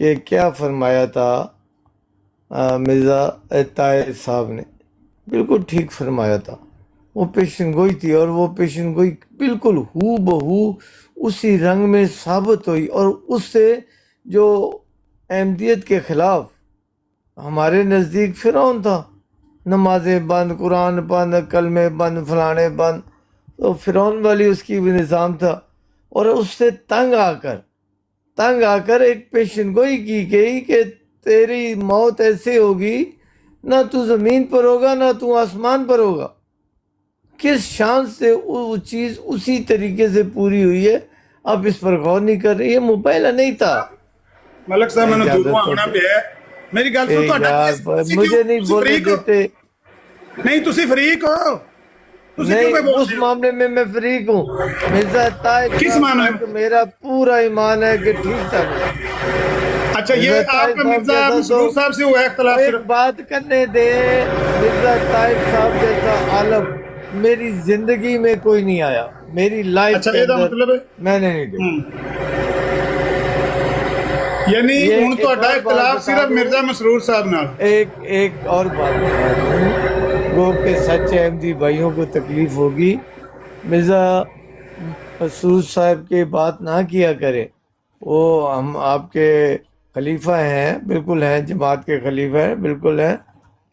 کہ کیا فرمایا تھا مرزا طاہر صاحب نے، بالکل ٹھیک فرمایا تھا۔ وہ پیشن گوئی تھی، اور وہ پیشن گوئی بالکل ہو بہو اسی رنگ میں ثابت ہوئی، اور اس سے جو احمدیت کے خلاف ہمارے نزدیک فرعون تھا، نمازیں بند، قرآن بند، کلمے بند، فلانے بند، تو فرعون والی اس کی بھی نظام تھا۔ اور اس سے تنگ آ کر ایک پیشن گوئی کی گئی کہ تیری موت ایسے ہوگی، نہ تو زمین پر ہوگا نہ تو آسمان پر ہوگا۔ کس شان سے وہ چیز اسی طریقے سے پوری ہوئی ہے، آپ اس پر غور نہیں کر رہے۔ یہ موبائل نہیں تھا۔ ملک صاحب میں نے دعا ہونا پہ ہے، میری گل سن، مجھے نہیں بولنے دیتے۔ نہیں تسی فریق ہو، نہیں، اس معاملے میں میں فریق ہوں۔ مرزا طاہر کس معاملے میں؟ میرا پورا ایمان ہے کہ ٹھیک تھا۔ اچھا، یہ آپ کا مرزا مسرور صاحب سے ہوا ہے اختلاف؟ ایک بات کرنے دے، مرزا طاہر صاحب جیسا عالم میری زندگی میں کوئی نہیں آیا، میری لائف کے اندر میں نے نہیں دیکھا۔ یعنی ہن تہاڈا اختلاف صرف مرزا مسرور صاحب نال؟ ایک اور بات بتا دوں، وہ کہ سچے احمدی بھائیوں کو تکلیف ہوگی، مرزا مسرور صاحب کی بات نہ کیا کرے۔ وہ ہم آپ کے خلیفہ ہیں، بالکل ہیں، جماعت کے خلیفہ ہیں، بالکل ہیں،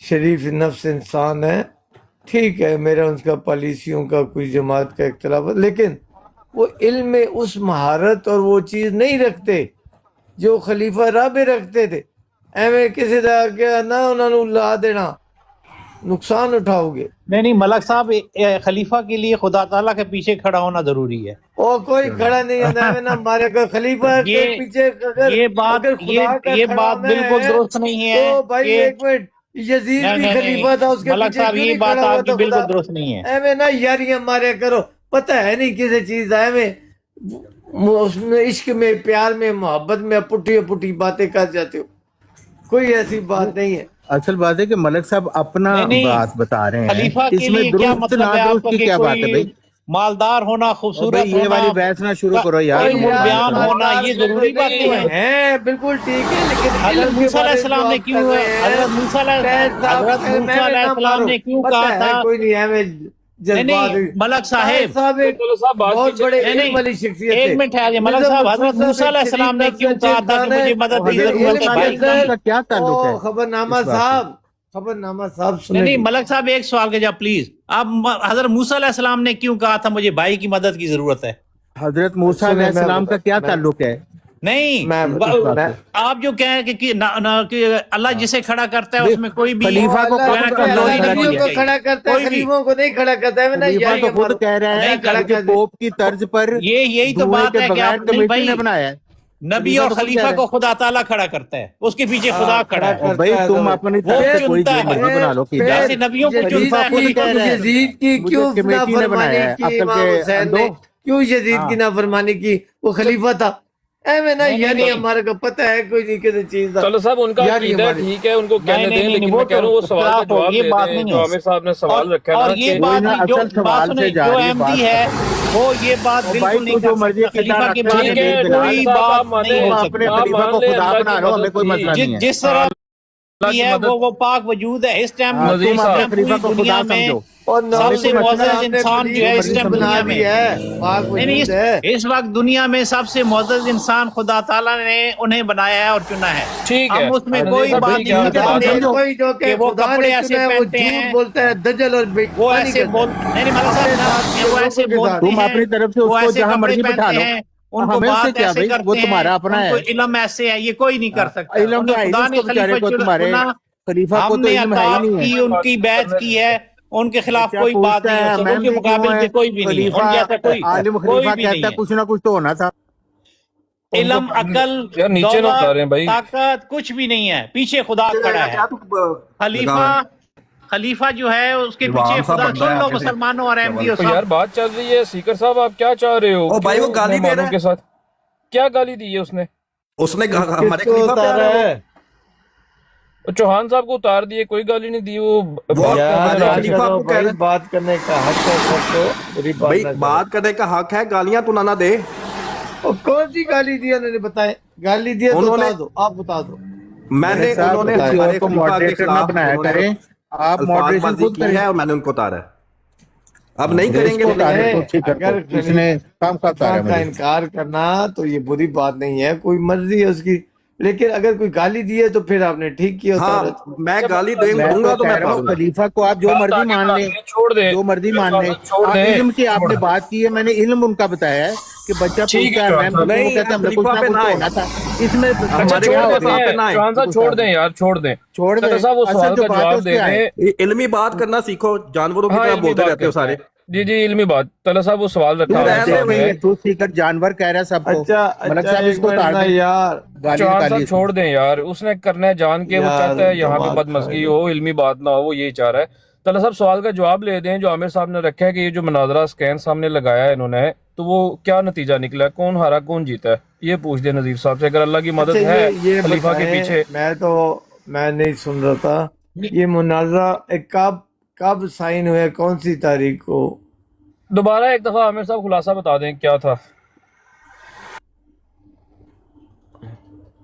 شریف نفس انسان ہیں، ٹھیک ہے، میرا ان کا پالیسیوں کا کوئی جماعت کا اختلاف ہے، لیکن وہ علم میں اس مہارت اور وہ چیز نہیں رکھتے جو خلیفہ رابع رکھتے تھے۔ ایویں کسی دا کہ نہ انہوں نے لا دینا، نقصان اٹھاؤ گے۔ نہیں ملک صاحب، خلیفہ کے لیے خدا تعالیٰ کے پیچھے کھڑا ہونا ضروری ہے۔ اور کوئی کھڑا نہیں ہے نا، ہمارے کو خلیفہ کے پیچھے یہ بات بالکل درست نہیں ہے۔ تو بھائی ایک منٹ، یزید بھی خلیفہ تھا، اس کے ملک پیچھے صاحب کیوں یہ نہیں بات کھڑا ہوا آپ کی تھا؟ بالکل درست نہیں ہے۔ ایویں نا یاریاں مارے کرو، پتہ ہے نہیں کسی چیز ہے، ایویں اس میں عشق میں، پیار میں، محبت میں پٹھی باتیں کر جاتے ہو، کوئی ایسی بات نہیں ہے۔ اصل بات ہے کہ ملک صاحب اپنا بات بتا رہے ہیں، خلیفہ کے اس میں لیے کیا درست مطلب ہے آپ نادرست کا کی کہ کیا بات ہے کوئی بھائی؟ مالدار ہونا، خوبصورت بھائی یہ ہونا، والی بحث نہ شروع کرو یار، علم بیان ہونا، یہ ضروری بات نہیں ہے۔ بالکل ٹھیک ہے، لیکن حضرت موسیٰ علیہ السلام نے کیوں کہا تھا؟ کوئی نہیں ہے، نہیں ملک صاحب، بہت بڑے علم والی شخصیت ہے۔ ایک منٹ ہے ملک صاحب، حضرت موسیٰ علیہ السلام نے کیوں کہا تھا کہ مجھے مدد کی ضرورت ہے بھائی کی؟ کا کیا تعلق ہے؟ خبرنامہ صاحب نہیں ملک صاحب، ایک سوال کا جواب پلیز۔ اب حضرت موسیٰ علیہ السلام نے کیوں کہا تھا مجھے بھائی کی مدد کی ضرورت ہے؟ حضرت موسیٰ علیہ السلام کا کیا تعلق ہے؟ نہیں، آپ جو کہیں کہ اللہ جسے کھڑا کرتا ہے اس میں کوئی بھی خلیفہ کو کھڑا کرتا ہے، خلیفوں کو نہیں کھڑا کرتا ہے۔ خلیفہ تو خود کہہ رہا ہے کہ پوپ کی طرز پر یہی تو بات ہے کہ آپ کمیٹی نے بنایا ہے۔ نبی اور خلیفہ کو خدا تعالیٰ کھڑا کرتا ہے، اس کے پیچھے خدا کھڑا ہے۔ بھائی تم اپنی طرف سے کوئی جو مرضی بنا لو، جیسے نبیوں کو چنتا ہے۔ یزید کی کیوں نافرمانی کی امام حسین نے؟ کیوں یزید کی نافرمانی کی؟ وہ خلیفہ تھا۔ ایویں نا یعنی ہمارے کو پتہ ہے کوئی نہیں کسی چیز کا۔ چلو صاحب، ان کا عقیدہ ٹھیک ہے، ان کو کہنے دیں، لیکن میں کہہ رہا ہوں وہ سوال کا جواب دے دیں جو عامر صاحب نے سوال رکھا ہے نا۔ اور یہ بات جو احمدی ہے وہ یہ بات بالکل نہیں کر سکتا، خلیفہ کے بارے میں کوئی بات نہیں ہو سکتی۔ جس طرح ہے وہ پاک وجود ہے اس ٹائم پوری دنیا میں سب سے معزز انسان جو ہے اس ٹائم دنیا میں ہے، اس وقت دنیا میں سب سے معزز انسان خدا تعالیٰ نے انہیں بنایا ہے اور چنا ہے۔ ٹھیک ہے، ہم اس میں کوئی بات نہیں کرتے کہ وہ کپڑے ایسے پہنتے ہیں، بولتا ہے دجل اور وہ ایسے وہ ایسے بولتے تم اپنی طرف سے اس کو جہاں مرضی بٹھا لو، ان کو بات ایسے کرتے ہیں، وہ تمہارا اپنا ہے، علم ایسے ہے، یہ کوئی نہیں کر سکتا۔ علم خدا نے خلیفہ چنا، ہم نے اطاعت کی، ان کی بیعت کی ہے، ان کے خلاف کوئی بات نہیں ہو سکتی، ان کے مقابل سے کوئی بھی نہیں، ان جیسا کوئی عالم خلیفہ کہتا ہے کچھ نہ کچھ تو ہونا تھا۔ علم عقل یار نیچے نہ اتاریں دولت بھائی. طاقت کچھ بھی نہیں ہے, پیچھے خدا کھڑا ہے. خلیفہ جو ہے اس کے پیچھے خدا. سن لو مسلمانوں اور احمدیوں تو یار سب, بات چل رہی ہے. سیکر صاحب آپ کیا چاہ رہے ہو؟ بھائی وہ گالی دے رہا مہمانوں ہے. کے ساتھ کیا گالی دی ہے اس نے؟ اس نے ہمارے کس کو خلیفہ پہ آ اتارا رہا ہے ہے؟ چوہان صاحب کو اتار دیے, کوئی گالی نہیں دی. وہ یار ہمارے خلیفہ چلو کو کہہ بھائی, رہے ہیں. بات کرنے کا حق ہے سب کو, پوری بات بھائی نہ کرو. بات کرنے کا حق ہے, گالیاں تو نہ دے. اور کون سی گالی دی انہوں نے بتائے؟ گالی دی تو انہوں نے- بتا دو, آپ بتا دو. میں نے ملک صاحب انہوں نے کسی اور ہمارے کو خلیفہ کے ماڈریٹر نہ خلاف بنایا انہوں نے کریں, آپ الفاظ ماڈریشن بازی خود کی کریں. ہے اور میں نے ان کو اتارا ہے. اب نہیں کریں اس گے کو تو اتارے نہیں. تو ٹھیک اگر ہے, اس نے کام کا اتارا کا ہے. انکار کرنا تو یہ بری بات نہیں ہے, کوئی مرضی ہے اس کی, لیکن اگر کوئی گالی دی ہے تو پھر آپ نے ٹھیک کیا. ہاں میں گالی میں دوں گا تو تو کہہ میں رہا ہوں اتاروں گا. خلیفہ کو آپ جو مرضی مان لیں, چھوڑ دیں, جو مرضی مان لیں. چھوڑ آپ دیں. علم کی آپ نے بات کی ہے, میں نے علم ان کا بتایا ہے کہ بچہ ٹھیک ہے پوچھتا ہے, چوہان میم صاحب. وہ کہتا ہے ہم نے کچھ خلیفہ نہ پہ کچھ نہ تو آئے. ہونا تھا اس میں. اچھا ہمارے چھوڑ خلیفہ دیتے صاحب پہ ہیں نہ آئے. چوہان صاحب, چھوڑ دیں یار, چھوڑ دیں. چھوڑ دیں, طلحہ صاحب وہ اصل سوال جو کا بات ہے جواب اس دے پہ آئے. دیں. علمی بات کرنا سیکھو, جانوروں کی ہاں طرح علمی بولتے بات رہتے ہو کرتے سارے. ہیں. جی جی علمی بات. طلحہ صاحب وہ سوال رکھا تو ہے ایسے صاحب وہی نے. ٹروتھ سیکر جانور کہہ رہا ہے سب کو. اچھا ملک صاحب اس ایک کو منٹ اتار نا دیں. یار, گالی چوہان نکالی صاحب اس نے. چھوڑ دیں یار, اس نے کرنا ہے جان کے, وہ یار چاہتا ہے یہاں پہ دماغ بدمزگی کھا ہو, علمی بات نہ ہو, وہ یہی چاہ رہا ہے. طلحہ صاحب سوال کا جواب لے دیں جو عامر صاحب نے رکھا ہے کہ یہ جو مناظرہ سکین سامنے لگایا ہے انہوں نے, تو وہ کیا نتیجہ نکلا, کون ہارا کون جیتا ہے, یہ پوچھ دیں نذیر صاحب سے. اگر اللہ کی مدد اچھا ہے یہ خلیفہ کے بتائیں, پیچھے. میں نہیں سن رہا تھا, یہ مناظرہ کب سائن ہوئے, کون سی تاریخ کو؟ دوبارہ ایک دفعہ عامر صاحب خلاصہ بتا دیں کیا تھا.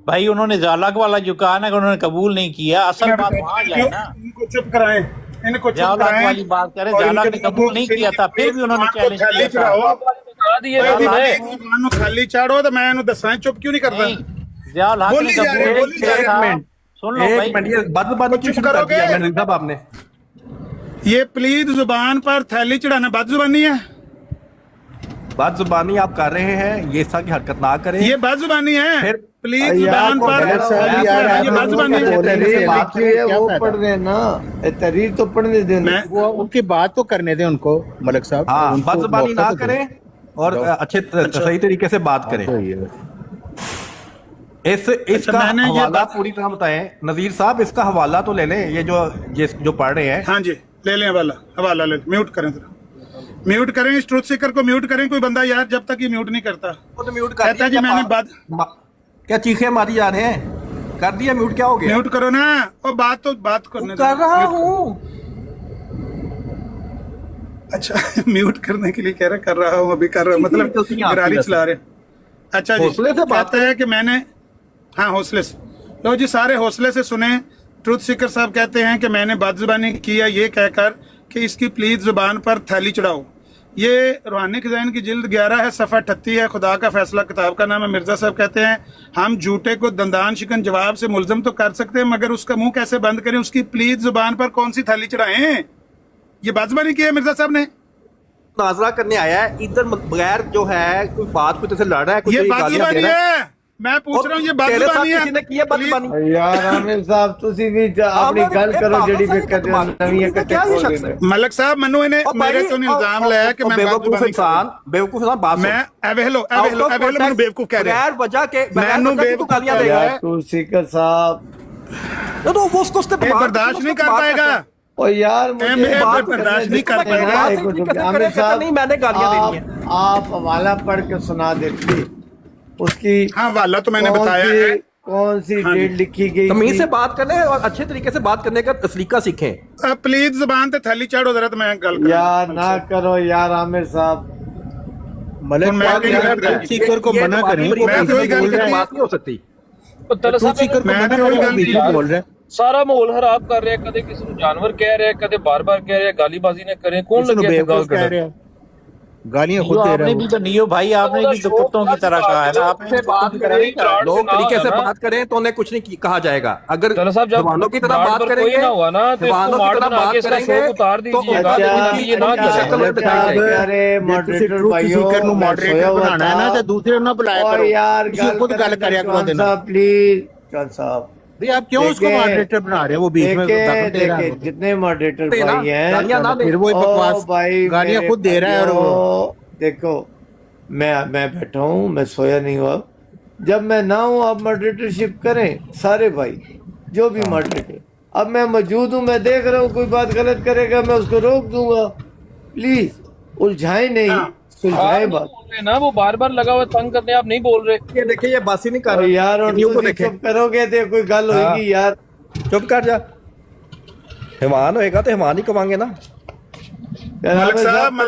بھائی انہوں نے زالق والا جو کہا نا کہ انہوں نے قبول نہیں کیا, اصل بات وہاں جائے نا. ان کو چپ کرائیں, ان کو چپ زالق کرائیں. والی بات کریں, اور ان زالق کے نے قبول نہیں کیا تھا, پھر بھی انہوں نے زبان کو چیلنج تھیلی کیا تھا. چڑھاؤ. بتا دیے بھائی نا دی انہوں نے. زبان کو تھیلی چاڑو تو میں انہوں دسائیں, چپ کیوں نہیں کرتا؟ نہیں, ضیاء الحق نے بولی جا رہے, قبول بولی نہیں جا کیا رہے. تھا. سن لو ایک بھائی, منٹ, یہ بد بات کچھ کیوں شروع کر کرو دیا گے؟ میں صاحب آپ نے؟ یہ پلید زبان پر تھیلی چڑھانا بد زبانی ہے, بد زبانی آپ کر رہے ہیں, یہ سا کی حرکت نہ کریں. یہ بد زبانی ہے. پھر پلید یار زبان کو پر ملک صاحب تھیلی یار, چڑھانا آپ یہ بد لوگوں زبانی کو ہے. بول رہے ہیں تحریر کہ بات لکھی ہے کیا وہ فائدہ؟ پڑھ رہے نا, تحریر تو پڑھنے دیں. میں وہ ان کی بات تو کرنے دیں ان کو ملک صاحب. ہاں ان کو بد زبانی موقع نہ تو دیں. کریں اور اچھے صحیح طریقے سے بات کریں. صحیح ہے. اس اچھا, کا میں نے یہ حوالہ بات- پوری طرح بتائیں نذیر صاحب, اس کا حوالہ تو لے لیں, یہ جو پڑھ رہے ہیں. ہاں جی لے لیں حوالہ لے لیں. میوٹ کریں ذرا, میوٹ کریں, اس ٹروتھ سیکر کو میوٹ کریں. کوئی بندہ یار جب تک یہ میوٹ نہیں کرتا وہ تو میوٹ کر کہتا ہے جی میں نے بات, کیا چیخیں ماری جا رہے ہیں, کر دیا میوٹ, کیا ہو گیا؟ میوٹ کرو نا, اور بات تو بات کرنے دو. کر رہا میوٹ کرو. ہوں. اچھا میوٹ کرنے کے لیے کہہ رہا کر رہا ہوں, ابھی کر رہا ہوں, مطلب غلطیاں آپ کی گراری ویسے. چلا رہے. اچھا جی, حوصلے سے بات کہتا ہے کہ میں نے, ہاں حوصلے سے, لو جی سارے حوصلے سے سنیں. ٹروتھ سیکر صاحب کہتے ہیں کہ میں نے بد زبانی کیا یہ کہہ کر کہ اس کی پلیز زبان پر تھیلی چڑھاؤ. یہ روحانی خزائن کی جلد 11 ہے, صفحہ 38 ہے, خدا کا فیصلہ کتاب کا نام ہے. مرزا صاحب کہتے ہیں ہم جھوٹے کو دندان شکن جواب سے ملزم تو کر سکتے ہیں, مگر اس کا منہ کیسے بند کریں, اس کی پلیز زبان پر کون سی تھیلی چڑھائیں. یہ بد زبانی کی ہے مرزا صاحب نے. مناظرہ کرنے آیا ہے ادھر, بغیر جو ہے کوئی بات کوئی سے لڑ رہا ہے, یہ کوئی بد گالیاں دے زبانی رہا ہے. ہے, میں پوچھ رہا ہوں یہ بد تیرے ساتھ زبانی کسی نے کی ہے بد زبانی؟ یار عامر صاحب تسی بھی اپنی گل کرو جڑی بھی کرتے ہو, نویں کٹے کھول رہے ہیں. ملک صاحب منو نے میرے تو الزام لایا کہ میں بیوقوف انسان بات میں ایوہلو منو بیوقوف کہہ رہے بغیر وجہ کے مینو بیوقوف گالیاں دے رہا ہے. تو سیکر صاحب تو وہ اس کو برداشت نہیں کر پائے گا. او یار میں مجھے بات برداشت نہیں کر پائے گا. عامر صاحب نہیں, میں نے گالیاں دینی ہیں. آپ حوالہ پڑھ کے سنا دیتے اس کی, ہاں واللہ تو میں نے بتایا ہے. کون سی ڈیٹ لکھی گئی تمیز تھی. سے بات کریں اور اچھے طریقے سے بات کرنے کا سلیقہ سیکھیں. پلیز زبان تے تھیلی چاڑو ذرا, تو میں گل یار نہ کرو یار عامر صاحب. ملک میں صاحب کہیں یار گل ٹروتھ سیکر کو منع کریں. وہ میں بیچ کوئی میں گل بول رہا ہے, بات نہیں ہو سکتی. طلحہ ٹروتھ سیکر صاحب کو منع کریں, وہ بیچ میں بول رہا ہے. سارا ماحول خراب کر رہے ہیں, کدے کسی کو جانور کہہ رہے ہیں, کدے بار بار کہہ رہے ہیں, گالی بازی نہ کریں. کون کسی کو لگے بیوقوف کہہ رہے ہیں, گالیاں خود دے آپ رہا نے ہے. بھی تو نیو بھائی, آپ نے بھی تو کتوں کی طرح کہا ہے نا, آپ نے سے بات کریں, لوگ طریقے سے بات کریں تو انہیں کچھ نہیں کہا جائے گا. اگر طلحہ صاحب جب جوانوں کی طرح بات کریں کوئی گے, نہ ہوا نا تو اس جوانوں کو کی ماڈ طرح بنا کے بات اس کا کریں گے شوق اتار دیجیے گا, لیکن یہ نہ کیا شکل جائے. دکھائی جائے گی. پیارے ماڈریٹر ماڈریٹر بھائیوں, ماڈریٹر بنانا ہے نا, تو دوسرے نہ بلایا اور کرو, یار کسی خود گل کریا کرو. چوہان دینا صاحب پلیز, چوہان صاحب بھئی آپ کیوں اس کو ماڈریٹر بنا رہے ہیں, وہ بیچ میں دخل دے رہا ہے. جتنے ماڈریٹر بھائی ہیں, گالیاں نہ دیں. پھر وہی بکواس, گالیاں خود دے رہا ہے. اور وہ دیکھو میں بیٹھا ہوں, میں سویا نہیں ہوا, جب میں نہ ہوں آپ ماڈریٹرشپ کریں سارے بھائی جو بھی ماڈریٹر. اب میں موجود ہوں, میں دیکھ رہا ہوں کوئی بات غلط کرے گا میں اس کو روک دوں گا. پلیز الجھائیں نہیں, سلجھائیں بات. نا وہ بار بار لگا ہوا تنگ کرنے, آپ نہیں بول رہے. یہ دیکھیں یہ باسی نہیں کر رہے یار اور تم چپ کرو گے تو کوئی گل ہوئے گی یار. چپ کر جا, ہمان ہوئے گا تو ہمان ہی کمائیں گے نا. ملک صاحب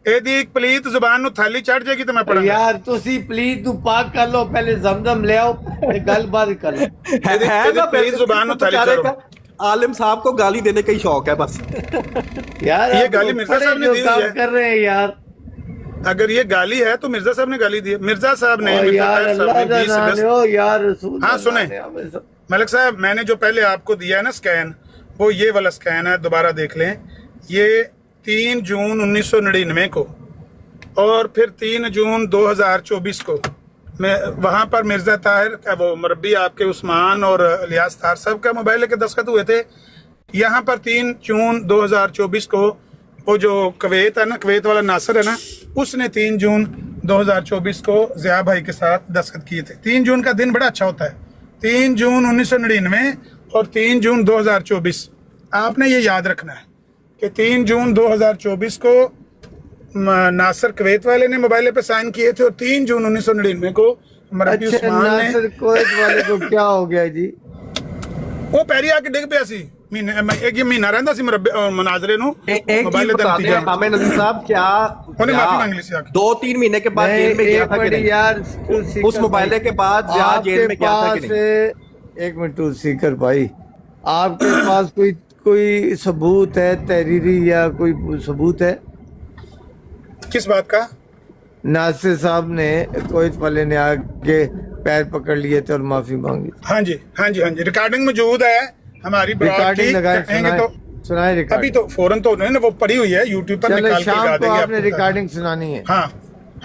ایک پلیت زبان نو تھالی چڑھ جائے گی تو میں پڑھوں گا. یار تسی پلیز تو پاک کر لو, پہلے زمزم لے آؤ, گل بات کر لو. پلیت زبان نو تھالی چڑھو. عالم صاحب کو گالی دینے کا ہی شوق ہے بس. یار یہ گالی مرزا صاحب نے دی کام ہے. کر رہے ہیں یار. اگر یہ گالی ہے تو مرزا صاحب نے گالی دی ہے. مرزا صاحب نے یار اللہ کا نام لو یار رسول. ہاں سنیں ملک صاحب, میں نے جو پہلے آپ کو دیا ہے نا سکین, وہ یہ والا سکین ہے, دوبارہ دیکھ لیں. یہ 3 جون 1999 کو اور پھر 3 جون 2024 کو وہاں پر مرزا طاہر وہ مربی آپ کے عثمان اور الیاس طاہر صاحب کا موبائل کے دستخط ہوئے تھے. یہاں پر 3 جون 2024 کو وہ جو کویت ہے نا, کویت والا ناصر ہے نا, اس نے 3 جون 2024 کو ضیاء بھائی کے ساتھ دستخط کیے تھے. 3 جون کا دن بڑا اچھا ہوتا ہے. 3 جون 1999 اور 3 جون 2024 آپ نے یہ یاد رکھنا ہے کہ 3 جون 2024 کو ناصر کویت والے نے موبائل پہ سائن کیے تھے اور 3 جون 1999 کو مربی عثمان نے. ناصر کویت والے کو کیا ہو گیا جی؟ وہ پیری آ کے ڈگ پیا سی, ایک یہ مہینہ رہندا سی مناظرے نو موبائل دے نتیجہ. حامد نظیر صاحب کیا انہیں معافی مانگ لی سی آ کے. 2-3 مہینے کے بعد جیل میں گیا تھا کہ نہیں؟ یار اس موبائل کے بعد جیل میں گیا تھا کہ نہیں؟ ایک منٹ ٹو سیکر بھائی, آپ کے پاس کوئی ثبوت ہے تحریری یا کوئی ثبوت ہے کس بات کا؟ ناصر صاحب نے کویت والے نے آگے پیر پکڑ لیے تھے اور معافی مانگی. ہاں جی ہاں جی ہاں جی, ریکارڈنگ موجود ہے ہماری. ریکارڈنگ لگائیں, سنائیں ریکارڈنگ. ابھی تو فوراً تو نہیں نا, وہ پڑی ہوئی ہے یوٹیوب پر, نکال کے لگا دیں گے. آپ نے ریکارڈنگ سنانی ہے. ہاں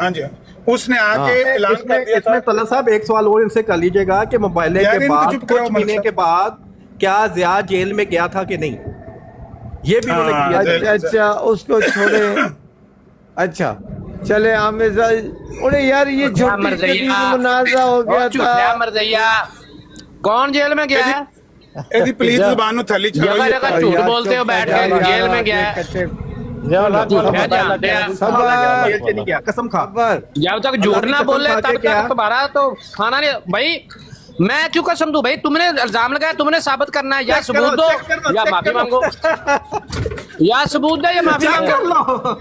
ہاں جی, اس نے آ کے اعلان کر دیا تھا. طلعت صاحب ایک سوال اور ان سے کر لیجیے گا کہ موبائل کے بعد کچھ مہینے کے بعد کیا ضیاء جیل میں گیا تھا کہ نہیں, یہ بھی انہوں نے کیا. اچھا اس کو چھوڑے. اچھا چلے عامر صاحب انہیں یار یہ چھوٹی منازعہ ہو گیا تھا. مرضیہ کون جیل میں گیا ہے؟ ایدی پلیز زبان نو تھلی چڑھو. جگہ جگہ جھوٹ بولتے ہو بیٹھ کے, جیل میں گیا ہے. قسم کھا, جب تک جھوٹ نہ بولے تب تک تمہارا تو کھانا نہیں. بھائی میں کیوں قسم دوں بھائی, تم نے الزام لگایا, تم نے ثابت کرنا ہے, یا ثبوت دو یا معافی مانگو, یا ثبوت دو یا معافی مانگو.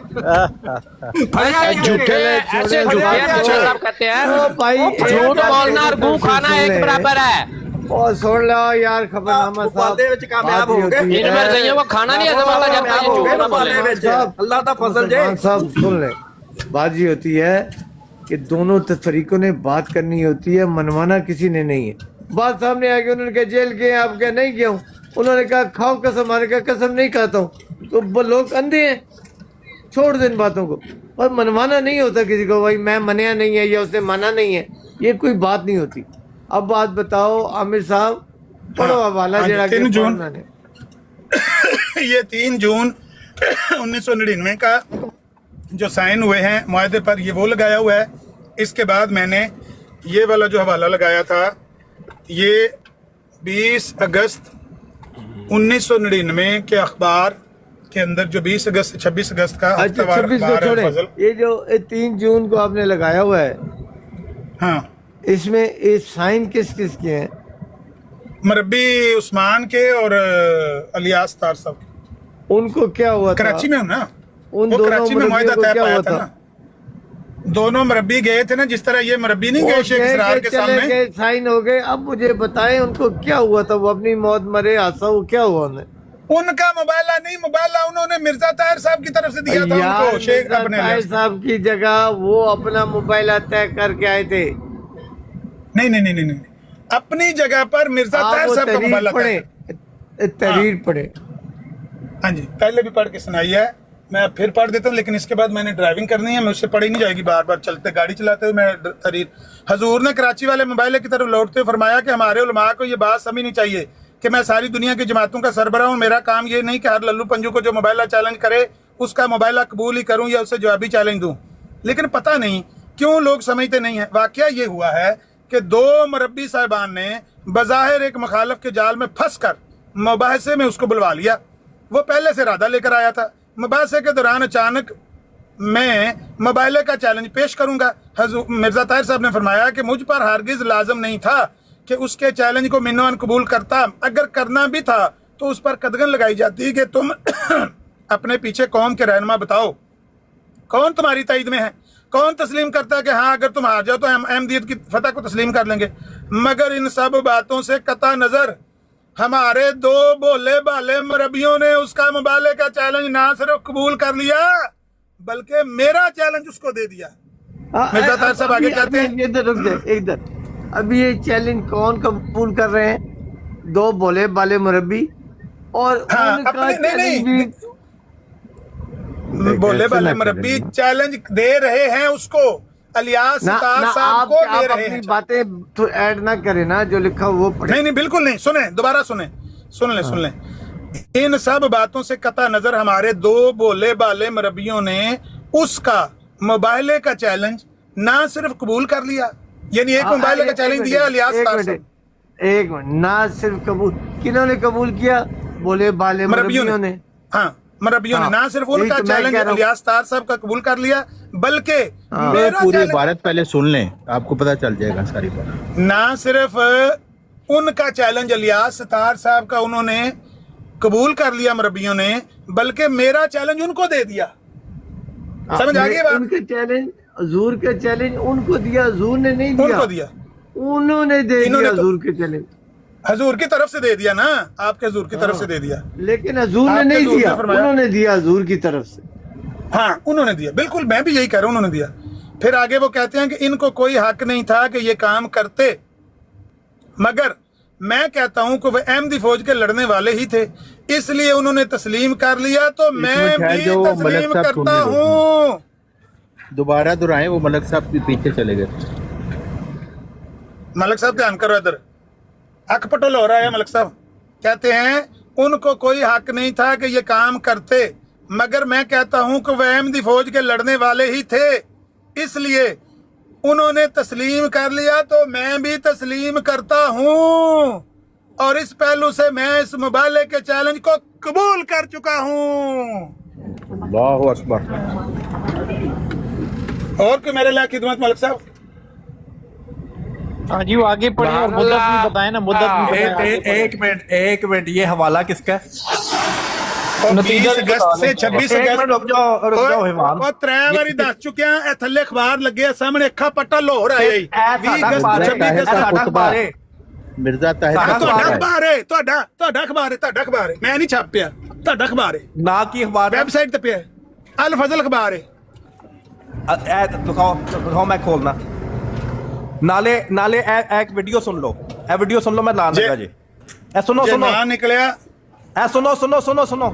جھوٹے ایسے جھوٹے صاحب کہتے ہیں جھوٹ بولنا اور گوں کھانا ایک برابر ہے. اور سن لو یار خبرنامہ صاحب, کامیاب ہو گئے. ان مرضیوں کو کھانا نہیں ہے جب تک جھوٹ نہ بولے. اللہ کا فضل جے صاحب سن لیں, بات یہ ہوتی ہے کہ دونوں فریقوں نے بات کرنی ہوتی ہے, منوانا کسی نے نہیں ہے. بات سامنے آ گئی, انہوں نے کہا جیل گئے, آپ کہا نہیں گیا ہوں. انہوں نے کہا کھاؤ قسم, ہمارے کہا قسم نہیں کھاتا ہوں. تو وہ لوگ اندھے ہیں, چھوڑ دیں ان باتوں کو. اور منوانا نہیں ہوتا کسی کو, بھائی میں منیا نہیں ہے یا اس نے مانا نہیں ہے, یہ کوئی بات نہیں ہوتی. اب بات بتاؤ عامر صاحب, پڑھو حوالہ جڑا کہ پڑھنا نے. یہ 3 جون 1999 کا جو سائن ہوئے ہیں معاہدے پر, یہ وہ لگایا ہوا ہے. اس کے بعد میں نے یہ والا جو حوالہ لگایا تھا, یہ 20 اگست 1999 کے اخبار کے اندر جو 20 اگست سے 26 اگست کا ہفتہ وار اخبار ہے فضل. یہ جو 3 جون کو آپ نے لگایا ہوا ہے, ہاں اس میں سائن کس کس کے ہیں؟ مربی عثمان کے اور الیاس طاہر صاحب. ان کو کیا ہوا تھا؟ کراچی میں ہوں نا, ان وہ دونوں کراچی میں معاہدہ طے پایا تھا نا. دونوں مربی گئے تھے نا, جس طرح یہ مربی نہیں گئے شیخ اسرار کے سامنے, گئے سائن ہو گئے. اب مجھے بتائیں ان کو کیا ہوا تھا, وہ اپنی موت مرے حادثہ, وہ کیا ہوا انہیں؟ ان کا موبائلہ نہیں, موبائلہ انہوں نے مرزا طاہر صاحب کی طرف سے دیا تھا ان کو. شیخ اپنے طاہر صاحب کی جگہ وہ اپنا موبائلہ طے کر کے آئے تھے. نہیں, اپنی جگہ پر مرزا طاہر صاحب کا موبائلہ پڑھے, تحریر پڑھے. ہاں جی, پہلے بھی پڑھ کے سنائی ہے, میں پھر پڑھ دیتا ہوں, لیکن اس کے بعد میں نے ڈرائیونگ کرنی ہے, مجھ سے پڑھی نہیں جائے گی بار بار چلتے گاڑی چلاتے ہوئے. میں تحریر, حضور نے کراچی والے موبائل کی طرف لوٹتے ہوئے فرمایا کہ ہمارے علماء کو یہ بات سمجھنی چاہیے کہ میں ساری دنیا کی جماعتوں کا سربراہ ہوں. میرا کام یہ نہیں کہ ہر للو پنجو کو جو موبائلہ چیلنج کرے اس کا موبائلہ قبول ہی کروں یا اسے جوابی چیلنج دوں. لیکن پتہ نہیں کیوں لوگ سمجھتے نہیں ہیں؟ واقعہ یہ ہوا ہے کہ دو مربی صاحبان نے بظاہر ایک مخالف کے جال میں پھنس کر مباحثے میں اس کو بلوا لیا. وہ پہلے سے ارادہ لے کر آیا تھا. مباحثے کے دوران اچانک میں مباحثے کا چیلنج پیش کروں گا. مرزا طاہر صاحب نے فرمایا کہ مجھ پر ہرگز لازم نہیں تھا کہ اس کے چیلنج کو منوان قبول کرتا. اگر کرنا بھی تھا تو اس پر قدغن لگائی جاتی کہ تم اپنے پیچھے قوم کے رہنما بتاؤ, کون تمہاری تائید میں ہے, کون تسلیم کرتا ہے کہ ہاں اگر تم ہار جاؤ تو ہم احمدیت کی فتح کو تسلیم کر لیں گے. مگر ان سب باتوں سے قطع نظر ہمارے دو بولے بالے مربیوں نے اس کا مبالغے کا چیلنج نہ صرف قبول کر لیا بلکہ میرا چیلنج اس کو دے دیا. مرزا طاہر صاحب آگے کہتے ہیں, ادھر رک جائے ادھر. ابھی یہ چیلنج کون قبول کر رہے ہیں؟ دو بولے بالے مربی. اور ان کا چیلنج بھی بولے بالے مربی چیلنج دے رہے ہیں اس کو, الیاس ستار صاحب کو دے رہے ہیں. باتیں تو ایڈ نہ کریں نا, جو لکھا وہ پڑھیں. نہیں بالکل نہیں, سنیں دوبارہ سن لیں. ان سب باتوں سے قطع نظر ہمارے دو بولے بالے مربیوں نے اس کا مباحثے کا چیلنج نہ صرف قبول کر لیا, یعنی ایک مباحثے کا چیلنج دیا الیاس ستار صاحب. ایک منٹ, نہ صرف قبول, کنہوں نے قبول کیا؟ بولے بالے مربیوں نے. ہاں مربیوں نے نہ صرف ان کا چیلنج الیاس ستار صاحب کا قبول کر لیا بلکہ پوری عبارت پہلے سن لیں, آپ کو پتہ چل جائے گا ساری بات. نہ صرف ان کا چیلنج الیاس ستار صاحب کا انہوں نے قبول کر لیا مربیوں نے, بلکہ میرا چیلنج ان کو دے دیا. سمجھ آگے بات؟ ان کا چیلنج, حضور کا چیلنج ان کو دیا, حضور نے نہیں دیا. ان کو دیا, انہوں نے دے دیا حضور کے چیلنج. حضور کی طرف سے دے دیا نا, آپ کے حضور کی طرف سے دے دیا, لیکن حضور نے نہیں دیا, انہوں نے دیا حضور کی طرف سے. ہاں انہوں نے دیا, بالکل میں بھی یہی کہہ رہا ہوں, انہوں نے دیا. پھر آگے وہ کہتے ہیں کہ ان کو کوئی حق نہیں تھا کہ یہ کام کرتے, مگر میں کہتا ہوں کہ وہ احمدی فوج کے لڑنے والے ہی تھے, اس لیے انہوں نے تسلیم کر لیا تو میں بھی تسلیم کرتا ہوں. دوبارہ دہرائیں, وہ ملک صاحب کے پیچھے چلے گئے. ملک صاحب دھیان کرو ادھر, اک پٹول ہو رہا ہے. ملک صاحب کہتے ہیں ان کو کوئی حق نہیں تھا کہ یہ کام کرتے, مگر میں کہتا ہوں کہ وہ احمدی فوج کے لڑنے والے ہی تھے, اس لیے انہوں نے تسلیم کر لیا تو میں بھی تسلیم کرتا ہوں, اور اس پہلو سے میں اس مباحثے کے چیلنج کو قبول کر چکا ہوں. اللہ اکبر. اور کوئی میرے لئے خدمت ملک صاحب؟ ہاں جی وہ آگے پڑھیں اور مدت بھی بتائیں نا, مدت بھی بتائیں. ایک منٹ, یہ حوالہ کس کا ہے؟ 20 اگست سے 26 اگست. رک جاؤ ایمان. اور 3 باری دس چکے ہیں, اے تھلے اخبار لگے سامنے, اکھا پٹا لاہور آیا ہی 20 اگست 26 اگست. مرزا طاہر اخبار ہے, ਤੁਹਾਡਾ ਅਖਬਾਰ ਹੈ, ਮੈਂ ਨਹੀਂ ਛਾਪਿਆ, ਤੁਹਾਡਾ ਅਖਬਾਰ ਹੈ. ਨਾ ਕੀ ਅਖਬਾਰ ਹੈ? ਵੈਬਸਾਈਟ ਤੇ ਪਿਆ, ਅਲ ਫਜ਼ਲ ਅਖਬਾਰ ਹੈ. ਦਿਖਾਓ ਮੈਂ ਖੋਲਣਾ. ਨਾਲੇ ਇੱਕ ਵੀਡੀਓ ਸੁਣ ਲਓ, ਇਹ ਵੀਡੀਓ ਸੁਣ ਲਓ, ਮੈਂ ਨਾਂ ਲੱਗਾ ਜੀ. ਇਹ ਸੁਣੋ ਨਾ ਨਿਕਲਿਆ, ਇਹ ਸੁਣੋ.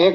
1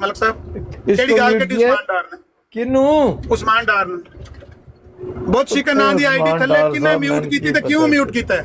ਮਲਕ ਸਾਹਿਬ। ਕਿਹੜੀ ਗੱਲ ਕੀਤੀ ਉਸਮਾਨ ਡਾਰ ਨੇ? ਕਿਨੂੰ? ਉਸਮਾਨ ਡਾਰ ਨੇ ਬਹੁਤ ਸ਼ਿਕਨ ਨਾਂ ਦੀ ਆਈਡੀ ਥੱਲੇ ਕਿੰਨੇ ਮਿਊਟ ਕੀਤੀ ਤੇ ਕਿਉਂ ਮਿਊਟ ਕੀਤਾ ਹੈ?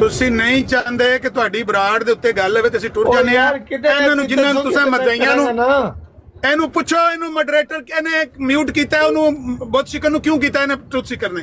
ਤੁਸੀਂ ਨਹੀਂ ਚਾਹੁੰਦੇ ਕਿ ਤੁਹਾਡੀ ਬਰਾੜ ਦੇ ਉੱਤੇ ਗੱਲ ਹੋਵੇ ਤੇ ਅਸੀਂ ਟੁਰ ਜਾਂਦੇ ਆ। ਇਹਨਾਂ ਨੂੰ ਜਿਨ੍ਹਾਂ ਨੂੰ ਤੁਸੀਂ ਮਦਈਆਂ ਨੂੰ ਇਹਨੂੰ ਪੁੱਛੋ, ਇਹਨੂੰ ਮੋਡਰੇਟਰ ਇਹਨੇ ਮਿਊਟ ਕੀਤਾ, ਉਹਨੂੰ ਬਹੁਤ ਸ਼ਿਕਨ ਨੂੰ ਕਿਉਂ ਕੀਤਾ ਇਹਨੇ ਟਰੂਥ ਸੀਕਰ ਨੇ?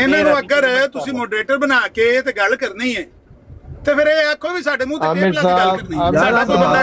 ਇਹਨਾਂ ਨੂੰ ਅਗਰ ਤੁਸੀਂ ਮੋਡਰੇਟਰ ਬਣਾ ਕੇ ਤੇ ਗੱਲ ਕਰਨੀ ਹੈ ਤੇ ਫਿਰ ਇਹ ਆਖੋ ਵੀ ਸਾਡੇ ਮੂੰਹ ਤੇ ਟੇਪ ਲਾ ਕੇ ਗੱਲ ਕਰਨੀ ਹੈ, ਸਾਡਾ ਕੋਈ ਬੰਦਾ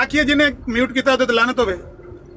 ਆਖੀਏ ਜਿਹਨੇ ਮਿਊਟ ਕੀਤਾ ਉਹਦੇ ਤੇ ਲਾਨਤ ਹੋਵੇ।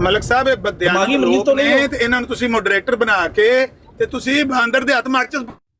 ਮਲਕ ਸਾਹਿਬ ਇਹ ਬਦਿਆਨੀ ਦਿਮਾਗੀ ਮਰੀਜ਼ ਲੋਕ ਤਾਂ ਨਹੀਂ ਨੇ ਹੋ। ਤੇ ਇਹਨਾਂ ਨੂੰ ਤੁਸੀਂ ਮੋਡਰੇਟਰ ਬਣਾ ਕੇ ਤੇ ਤੁਸੀਂ ਬਾਂਦਰ ਦੇ ਹੱਥ ਮਾਰਚ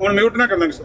ਹੁਣ ਮਿਊਟ ਨਾ ਕਰਨਾ ਕਿਸੇ।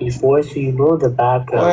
before so you know the background.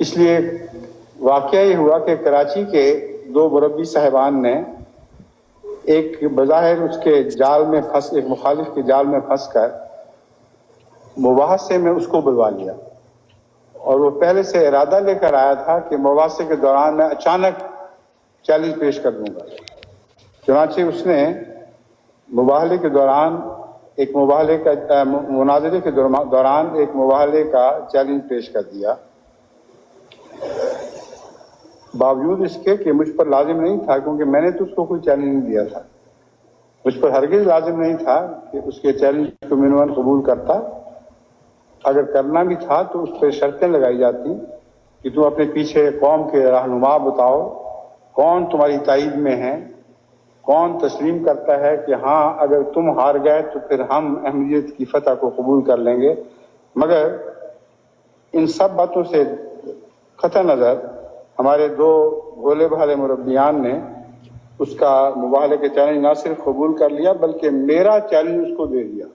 اس لیے واقعہ یہ ہوا کہ کراچی کے دو مربی صاحبان نے ایک بظاہر اس کے جال میں پھنس، ایک مخالف کے جال میں پھنس کر مباحثے میں اس کو بلوا لیا، اور وہ پہلے سے ارادہ لے کر آیا تھا کہ مباحثے کے دوران میں اچانک چیلنج پیش کر دوں گا۔ چنانچہ اس نے مباحلے کے دوران ایک مباحلے کا مناظرے کے دوران ایک مباحلے کا چیلنج پیش کر دیا، باوجود اس کے کہ مجھ پر لازم نہیں تھا، کیونکہ میں نے تو اس کو کوئی چیلنج نہیں دیا تھا، مجھ پر ہرگز لازم نہیں تھا کہ اس کے چیلنج کو منون قبول کرتا۔ اگر کرنا بھی تھا تو اس پہ شرطیں لگائی جاتی کہ تم اپنے پیچھے قوم کے رہنما بتاؤ، کون تمہاری تائید میں ہے، کون تسلیم کرتا ہے کہ ہاں اگر تم ہار گئے تو پھر ہم احمدیت کی فتح کو قبول کر لیں گے۔ مگر ان سب باتوں سے قطع نظر ہمارے دو بھولے بھالے مربیان نے اس کا مباحلے کے چیلنج نہ صرف قبول کر لیا بلکہ میرا چیلنج اس کو دے دیا۔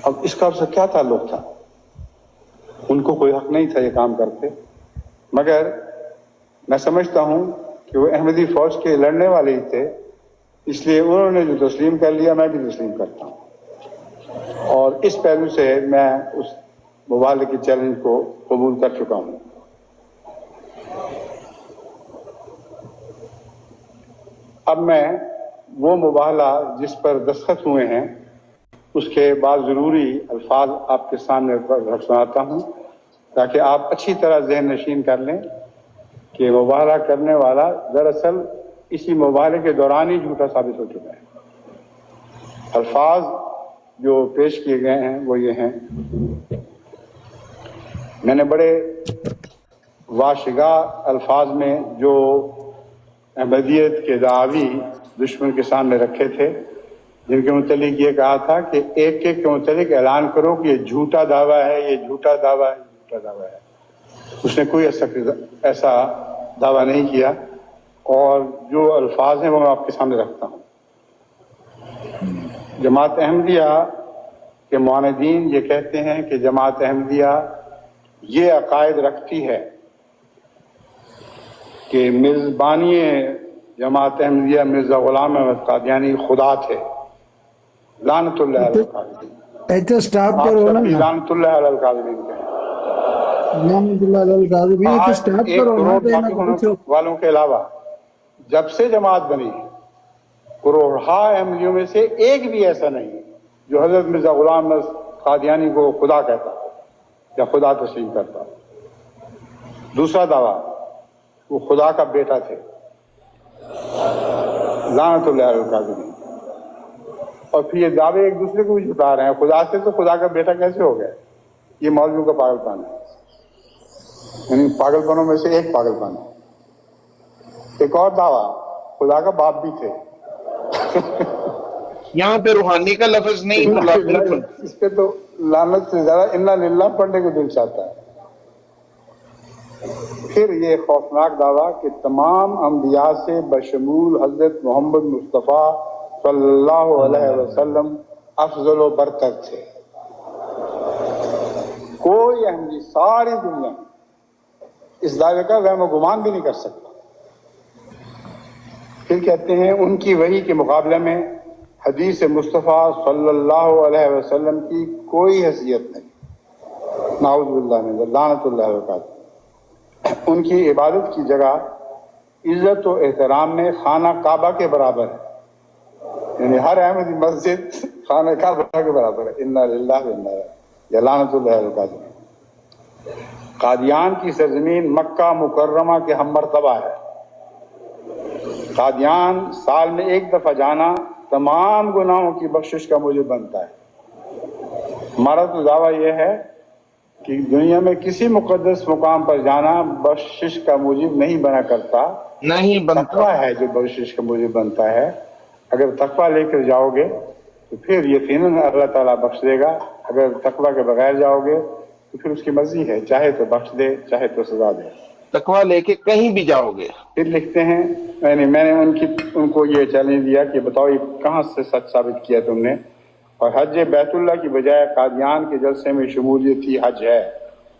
اب اس کا اس سے کیا تعلق تھا؟ ان کو کوئی حق نہیں تھا یہ کام کرتے، مگر میں سمجھتا ہوں کہ وہ احمدی فوج کے لڑنے والے ہی تھے، اس لیے انہوں نے جو تسلیم کر لیا میں بھی تسلیم کرتا ہوں، اور اس پہلو سے میں اس مباحلے کے چیلنج کو قبول کر چکا ہوں۔ اب میں وہ مباحلہ جس پر دستخط ہوئے ہیں اس کے بعد ضروری الفاظ آپ کے سامنے رکھ سناتا ہوں تاکہ آپ اچھی طرح ذہن نشین کر لیں کہ مباحلہ کرنے والا دراصل اسی مباحلے کے دوران ہی جھوٹا ثابت ہو چکا ہے۔ الفاظ جو پیش کیے گئے ہیں وہ یہ ہیں، میں نے بڑے واشگاہ الفاظ میں جو احمدیت کے دعوی دشمن کے سامنے رکھے تھے، جن کے متعلق یہ کہا تھا کہ ایک ایک کے متعلق اعلان کرو کہ یہ جھوٹا دعویٰ ہے، یہ جھوٹا دعویٰ ہے، جھوٹا دعویٰ ہے۔ اس نے کوئی ایسا دعویٰ نہیں کیا، اور جو الفاظ ہیں وہ میں آپ کے سامنے رکھتا ہوں۔ جماعت احمدیہ کے معاندین یہ کہتے ہیں کہ جماعت احمدیہ یہ عقائد رکھتی ہے کہ میزبانی جماعت احمدیہ مرزا غلام احمد قادیانی خدا تھے، لعنت اللہ علی القاذبین۔ سٹاپ کرو نا، لعنت اللہ علی القاذبین کہیں، لعنت اللہ علی القاذبین کے سٹاپ کرو نا۔ والوں کے علاوہ جب سے جماعت بنی کروڑہا احمدیوں میں سے ایک بھی ایسا نہیں جو حضرت مرزا غلام احمد قادیانی کو خدا کہتا یا خدا تسلیم کرتا۔ دوسرا دعویٰ، وہ خدا کا بیٹا تھے، لعنت اللہ علی القاذبین۔ اور پھر یہ دعوے ایک دوسرے کو بھی جھٹا رہے ہیں، خدا سے تو خدا کا بیٹا کیسے ہو گیا؟ یہ مولویوں کا پاگل پن ہے، یعنی پاگل پنوں میں سے ایک پاگل پن ہے۔ ایک اور دعویٰ، خدا کا باپ بھی تھے۔ یہاں پہ روحانی کا لفظ نہیں بولا، بالکل اس پہ تو لعنت سے زیادہ انا للہ پڑھنے کو دل چاہتا ہے۔ پھر یہ خوفناک دعویٰ کہ تمام انبیاء سے بشمول حضرت محمد مصطفیٰ صلی اللہ علیہ وسلم افضل و برتر تھے۔ کوئی احمدی ساری دنیا اس دعوے کا وہم و گمان بھی نہیں کر سکتا۔ پھر کہتے ہیں ان کی وحی کے مقابلے میں حدیث مصطفیٰ صلی اللہ علیہ وسلم کی کوئی حیثیت نہیں، نعوذ باللہ من ذلک، لعنت اللہ وبرکاتہ۔ ان کی عبادت کی جگہ عزت و احترام میں خانہ کعبہ کے برابر ہے، یعنی ہر احمدی مسجد خانہ کعبہ کے برابر ہے۔ انا للہ و انا الیہ، لعنت اللہ وبرکاتہ۔ قادیان کی سرزمین مکہ مکرمہ کے ہم مرتبہ ہے۔ قادیان سال میں ایک دفعہ جانا تمام گناہوں کی بخشش کا موجب بنتا ہے۔ ہمارا تو دعویٰ یہ ہے کہ دنیا میں کسی مقدس مقام پر جانا بخشش کا موجب نہیں بنا کرتا، نہیں بنتا، تقویٰ ہے جو بخشش کا موجب بنتا ہے۔ اگر تقویٰ لے کر جاؤ گے تو پھر یقیناً اللہ تعالیٰ بخش دے گا، اگر تقویٰ کے بغیر جاؤ گے تو پھر اس کی مرضی ہے، چاہے تو بخش دے چاہے تو سزا دے۔ تقویٰ لے کے کہیں بھی جاؤ گے۔ پھر لکھتے ہیں، میں نے ان کو یہ چیلنج دیا کہ بتاؤ یہ کہاں سے سچ ثابت کیا تم نے، اور حج بیت اللہ کی بجائے قادیان کے جلسے میں شمولیت تھی حج ہے،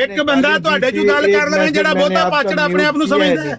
ਇੱਕ ਬੰਦਾ ਤੁਹਾਡੇ ਚ ਗੱਲ ਕਰ ਲੈਣਾ ਜਿਹੜਾ ਬਹੁਤਾ ਪਾਚੜਾ ਆਪਣੇ ਆਪ ਨੂੰ ਸਮਝਦਾ ਹੈ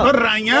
ਔਰ ਰਾਈਆਂ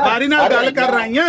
ਵਾਰੀ ਨਾਲ ਗੱਲ ਕਰ ਰਾਈਆਂ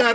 ਕਰ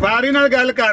ਵਾਰੀ ਨਾਲ ਗੱਲ ਕਰ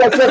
10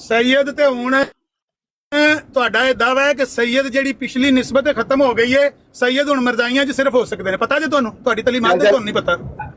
ਸੈਯਦ ਤੇ ਹੁਣ ਤੁਹਾਡਾ ਇਹ ਦਾਵਾ ਹੈ ਕਿ ਸੈਯਦ ਜਿਹੜੀ ਪਿਛਲੀ ਨਿਸਬਤ ਹੈ ਖਤਮ ਹੋ ਗਈ ਹੈ ਸੈਯਦ ਹੁਣ ਮਰਜ਼ਾਈਆਂ 'ਚ ਸਿਰਫ ਹੋ ਸਕਦੇ ਨੇ ਪਤਾ ਜੇ ਤੁਹਾਨੂੰ ਤੁਹਾਡੀ ਤਲੀਮਾਤ ਦਾ ਤੁਹਾਨੂੰ ਨਹੀਂ ਪਤਾ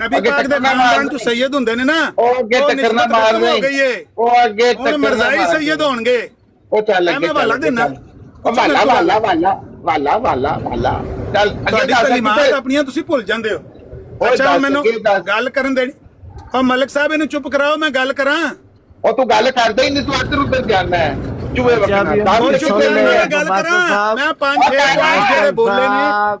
ਨਬੀ ਪਾਕ ਦੇ ਖਾਨਦਾਨ ਤੋਂ ਸੈਯਦ ਹੁੰਦੇ ਨੇ ਨਾ ਉਹ ਅੱਗੇ ਉਹ ਟੱਕਰ ਨਾ ਨਿਸਬਤ ਮਾਰ ਖਤਮ ਹੋ ਦੇ। ਗਈ ਹੈ ਉਹ ਅੱਗੇ ਹੁਣ ਟੱਕਰ ਨਾ ਮਰਜ਼ਾਈ ਮਾਰ ਸੈਯਦ ਦੇ। ਹੋਣਗੇ ਉਹ ਚੱਲ ਐ ਅੱਗੇ ਮੈਂ ਵਾਲਾ ਦੇਣਾ ਵਾਲਾ ਵਾਲਾ ਵਾਲਾ ਵਾਲਾ ਵਾਲਾ ਵਾਲਾ ਚੱਲ ਅੱਗੇ ਤੁਹਾਡੀ ਚੱਲ ਤਲੀਮਾਤ ਆਪਣੀਆਂ ਤੁਸੀਂ ਭੁੱਲ ਜਾਂਦੇ ਹੋ ਅੱਛਾ ਦੱਸ, ਮੈਨੂੰ ਅੱਗੇ ਦੱਸ। ਗੱਲ ਕਰਨ ਦੇਣੀ ਉਹ ਮਲਿਕ ਸਾਹਿਬ ਇਹਨੂੰ ਚੁੱਪ ਕਰਾਓ ਮੈਂ ਗੱਲ ਕਰਾਂ ਉਹ ਤੂੰ ਗੱਲ ਕਰਦਾ ਹੀ ਨਹੀਂ, ਤੂੰ ਇੱਧਰ ਉੱਧਰ ਜਾਣਾ ਹੈ ਚੂਹੇ ਵਕਣਾ ਉਹ ਚੁੱਪ ਕਰਾਓ ਮੈਂ ਗੱਲ ਕਰਾਂ ਮੈਂ 5-6 ਵਾਰ ਜਿਹੜੇ ਬੋਲੇ ਨੇ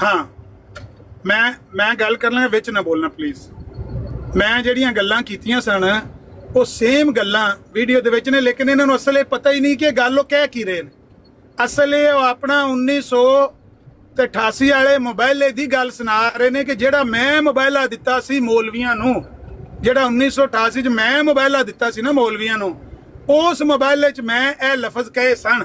ਹਾਂ ਮੈਂ ਗੱਲ ਕਰ ਲਾਂਗਾ ਵਿੱਚ ਨਾ ਬੋਲਣਾ ਪਲੀਜ਼ ਮੈਂ ਜਿਹੜੀਆਂ ਗੱਲਾਂ ਕੀਤੀਆਂ ਸਨ ਉਹ ਸੇਮ ਗੱਲਾਂ ਵੀਡੀਓ ਦੇ ਵਿੱਚ ਨੇ ਲੇਕਿਨ ਇਹਨਾਂ ਨੂੰ ਅਸਲ ਇਹ ਪਤਾ ਹੀ ਨਹੀਂ ਕਿ ਗੱਲ ਉਹ ਕਹਿ ਕੀ ਰਹੇ ਨੇ ਅਸਲ ਇਹ ਉਹ ਆਪਣਾ 1988 ਵਾਲੇ ਮੋਬਾਈਲੇ ਦੀ ਗੱਲ ਸੁਣਾ ਰਹੇ ਨੇ ਕਿ ਜਿਹੜਾ ਮੈਂ ਮੋਬਾਈਲਾ ਦਿੱਤਾ ਸੀ ਮੌਲਵੀਆਂ ਨੂੰ ਜਿਹੜਾ 1988 ਚ ਮੈਂ ਮੋਬਾਈਲਾ ਦਿੱਤਾ ਸੀ ਨਾ ਮੌਲਵੀਆਂ ਨੂੰ ਉਸ ਮੋਬਾਈਲੇ ਚ ਮੈਂ ਇਹ ਲਫ਼ਜ਼ ਕਹੇ ਸਨ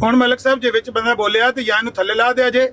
ਹੁਣ ਮਲਿਕ ਸਾਹਿਬ ਜੇ ਵਿੱਚ ਬੰਦਾ ਬੋਲਿਆ ਤੇ ਜਾਂ ਇਹਨੂੰ ਥੱਲੇ ਲਾ ਦਿਆ ਜੇ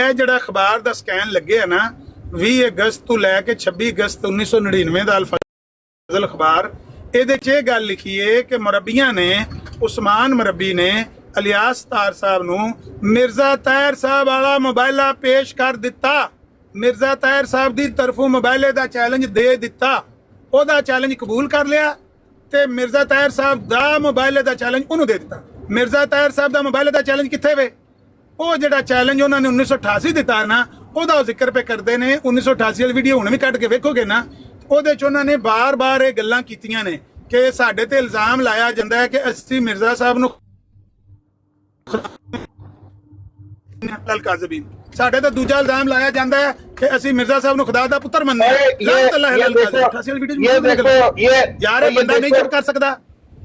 ਇਹ ਜਿਹੜਾ ਅਖਬਾਰ ਦਾ ਸਕੈਨ ਲੱਗੇ ਆ ਨਾ 20 ਅਗਸਤ ਤੋਂ ਲੈ ਕੇ 26 ਅਗਸਤ 1999 ਦਾ ਅਲ-ਫਜ਼ਲ ਅਖਬਾਰ ਇਹਦੇ 'ਚ ਇਹ ਗੱਲ ਲਿਖੀ ਹੈ ਕਿ ਮੁਰੱਬੀਆਂ ਨੇ ਉਸਮਾਨ ਮੁਰੱਬੀ ਨੇ ਇਲਿਆਸ ਤਾਰ ਸਾਹਿਬ ਨੂੰ ਮਿਰਜ਼ਾ ਤਾਹਿਰ ਸਾਹਿਬ ਵਾਲਾ ਮੋਬਾਈਲਾ ਪੇਸ਼ ਕਰ ਦਿੱਤਾ। ਮਿਰਜ਼ਾ ਤਾਹਿਰ ਸਾਹਿਬ ਦੀ ਤਰਫੋਂ ਮੋਬਾਈਲੇ ਦਾ ਚੈਲੰਜ ਦੇ ਦਿੱਤਾ, ਉਹਦਾ ਚੈਲੰਜ ਕਬੂਲ ਕਰ ਲਿਆ ਤੇ ਮਿਰਜ਼ਾ ਤਾਹਿਰ ਸਾਹਿਬ ਦਾ ਮੋਬਾਈਲੇ ਦਾ ਚੈਲੰਜ ਉਹਨੂੰ ਦੇ ਦਿੱਤਾ। ਮਿਰਜ਼ਾ ਤਾਹਿਰ ਸਾਹਿਬ ਦਾ ਮੋਬਾਈਲੇ ਦਾ ਚੈਲੰਜ ਕਿੱਥੇ ਵੇ? ਉਹ ਜਿਹੜਾ ਚੈਲੰਜ ਉਹਨਾਂ ਨੇ 1988 ਦਿੱਤਾ ਨਾ ਉਹਦਾ ਜ਼ਿਕਰ ਪੇ ਕਰਦੇ ਨੇ। 1988 ਵਾਲੀ ਵੀਡੀਓ ਹੁਣ ਵੀ ਕੱਢ ਕੇ ਵੇਖੋਗੇ ਨਾ ਉਹਦੇ 'ਚ ਉਹਨਾਂ ਨੇ ਬਾਰ-ਬਾਰ ਇਹ ਗੱਲਾਂ ਕੀਤੀਆਂ ਨੇ ਕਿ ਸਾਡੇ ਤੇ ਇਲਜ਼ਾਮ ਲਾਇਆ ਜਾਂਦਾ ਹੈ ਕਿ ਅਸੀਂ ਮਿਰਜ਼ਾ ਸਾਹਿਬ ਨੂੰ ਸਾਡੇ ਤਾਂ ਦੂਜਾ ਇਲਜ਼ਾਮ ਲਾਇਆ ਜਾਂਦਾ ਹੈ ਕਿ ਅਸੀਂ ਮਿਰਜ਼ਾ ਸਾਹਿਬ ਨੂੰ ਖੁਦਾ ਦਾ ਪੁੱਤਰ ਮੰਨਦੇ ਹਾਂ। ਯਾਰ ਇਹ ਬੰਦਾ ਨਹੀਂ ਚੁੱਪ ਕਰ ਸਕਦਾ,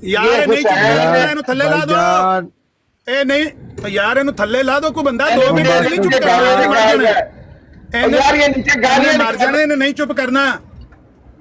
ਯਾਰ ਇਹ ਨਹੀਂ ਚੁੱਪ ਕਰ ਸਕਦਾ, ਇਹਨੂੰ ਥੱਲੇ ਲਾ ਦੋ। ਇਹ ਨਹੀਂ ਯਾਰ ਇਹਨੂੰ ਥੱਲੇ ਲਾ ਦੋ, ਕੋਈ ਬੰਦਾ 2 ਮਿੰਟ ਨਹੀਂ ਚੁੱਪ ਕਰਨਾ, ਇਹਨੇ ਮਰ ਜਾਣਾ, ਇਹਨੇ ਨਹੀਂ ਚੁੱਪ ਕਰਨਾ।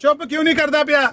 ਚੁੱਪ ਕਿਉਂ ਨਹੀਂ ਕਰਦਾ ਪਿਆ?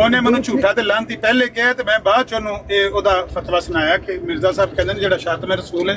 ਉਹਨੇ ਮੈਨੂੰ ਝੂਠਾ ਤੇ ਲਾਂਤੀ ਪਹਿਲੇ ਕਿਹਾ ਤੇ ਮੈਂ ਬਾਅਦ ਚ ਉਹਨੂੰ ਇਹ ਉਹਦਾ ਫਤਵਾ ਸੁਣਾਇਆ ਕਿ ਮਿਰਜ਼ਾ ਸਾਹਿਬ ਕਹਿੰਦੇ ਨੇ ਜਿਹੜਾ ਸ਼ਾਤਮ ਰਸੂਲ ਹੈ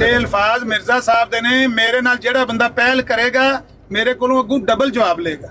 ਇਹ ਅਲਫਾਜ਼ ਮਿਰਜ਼ਾ ਸਾਹਿਬ ਦੇ ਨੇ। ਮੇਰੇ ਨਾਲ ਜਿਹੜਾ ਬੰਦਾ ਪਹਿਲ ਕਰੇਗਾ ਮੇਰੇ ਕੋਲੋਂ ਅੱਗੋਂ ਡਬਲ ਜਵਾਬ ਲਏਗਾ।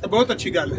ਤਾਂ ਬਹੁਤ ਅੱਛੀ ਗੱਲ ਹੈ।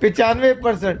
95%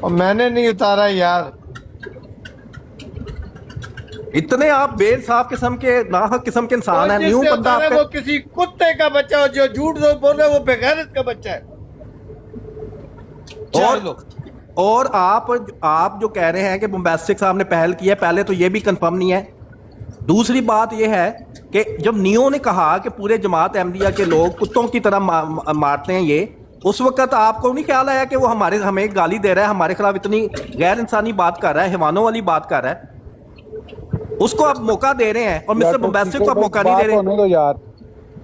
اور میں نے نہیں اتارا یار. اتنے آپ بے انصاف قسم کے ناحق قسم کے انسان ہیں. نیو بندہ آپ وہ کسی کتے کا بچہ ہو جو جھوٹ بول رہا ہے، وہ بغیرت کا بچہ ہے. اور آپ جو کہہ رہے ہیں کہ بمباسٹک صاحب نے پہل کی ہے، پہلے تو یہ بھی کنفرم نہیں ہے. دوسری بات یہ ہے کہ جب نیو نے کہا کہ پورے جماعت احمدیہ کے لوگ کتوں کی طرح مارتے ہیں، یہ اس وقت آپ کو نہیں خیال آیا کہ وہ ہمیں گالی دے رہا ہے، ہمارے خلاف اتنی غیر انسانی بات کر رہا ہے، حیوانوں والی بات کر رہا ہے؟ اس کو آپ موقع دے رہے ہیں اور مسٹر بمباسٹک کو آپ موقع نہیں دے رہے.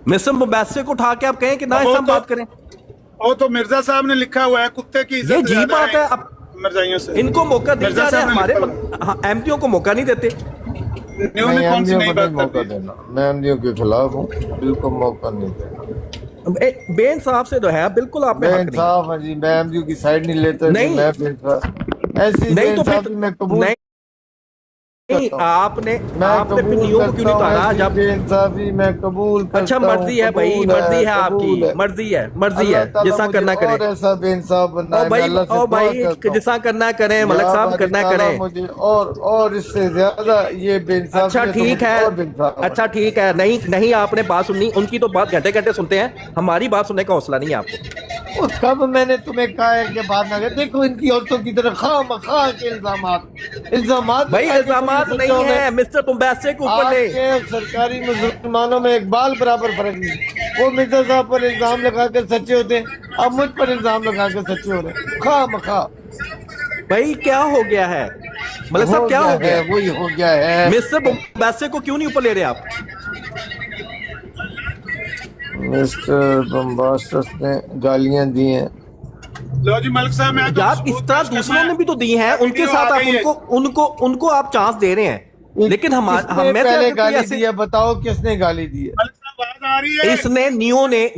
مسٹر بمباسٹک کو اٹھا کے آپ کہیں کہ نہ ایسا بات کریں. وہ تو مرزا صاحب نے لکھا ہوا ہے کتے کی یہ جی بات ہے. مرزائیوں سے ان کو موقع دی جا رہا ہے، ہمارے احمدیوں کو موقع نہیں دیتے. نے کون سی نئی بات موقع دینا، میں احمدیوں کے خلاف ہوں، بالکل موقع نہیں دینا. بے انصاف سے جو ہے بالکل آپ بے انصاف ہے جی، میں احمدیوں کی سائڈ نہیں لیتا. نہیں ایسی بے انصافی میں قبول نہیں. آپ نے پھر نیو کو کیوں نہیں اتارا جب بے انصافی میں قبول کرتا ہوں؟ اچھا مرضی ہے بھائی، مرضی ہے آپ کی، مرضی ہے جیسا کرنا کریں. اور ایسا بے انصاف بننا ہے، میں اللہ سے دعا کرتا ہوں جیسا کرنا کریں، ملک صاحب کرنا کریں. مجھے اور اس سے زیادہ یہ بے انصافی. اچھا ٹھیک ہے، اچھا ٹھیک ہے. نہیں آپ نے بات سننی، ان کی تو بات گھنٹے گھنٹے سنتے ہیں، ہماری بات سننے کا حوصلہ نہیں ہے آپ کو. کب میں نے تمہیں کہا ہے کہ بات نہ کرے؟ دیکھو ان کی عورتوں کی طرف خواہ مخواہ کے الزامات بھائی الزامات نہیں ہیں مسٹر بمباسٹک اوپر لے. سرکاری مسلمانوں میں اقبال برابر فرق نہیں. وہ مرزا صاحب پر الزام لگا کر سچے ہوتے ہیں، اب مجھ پر الزام لگا کر سچے ہو رہے ہیں خواہ مخواہ. بھائی کیا ہو گیا ہے ملک صاحب، کیا ہو گیا؟ وہی ہو گیا ہے. مسٹر بمباسٹک کو کیوں نہیں اوپر لے رہے آپ؟ مسٹر بمباسٹک نے گالیاں دی ہیں. لو جی ملک صاحب، میں یار اس طرح دوسروں نے بھی تو دی ہیں، ان کے ساتھ آپ ان کو آپ چانس دے رہے ہیں، لیکن ہمیں پہلے گالی دی ہے، بتاؤ کس نے گالی دی ہے؟ اس نے نیو نے